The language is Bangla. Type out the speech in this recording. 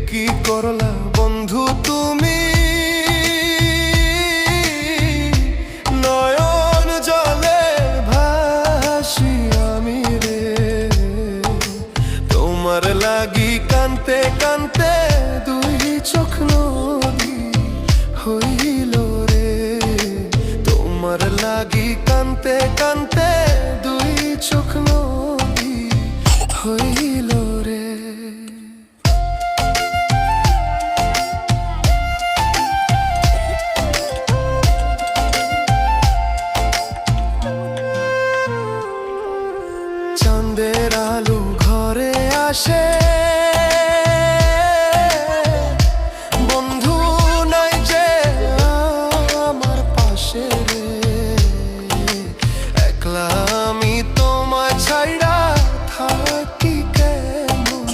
কি করলা বন্ধু তুমি, নয়ন জলে ভাসি আমি রে। তোমার লাগি কানতে কানতে দুই চোখ নদী হইল রে। তোমার লাগি কানতে কানতে দুই চোখ নদী হইল রে। চাঁদের আলো ঘরে আসে, বন্ধু নাই যে আমার পাশে রে। একলা আমি তোমায় ছাইড়া থাকি কেমন।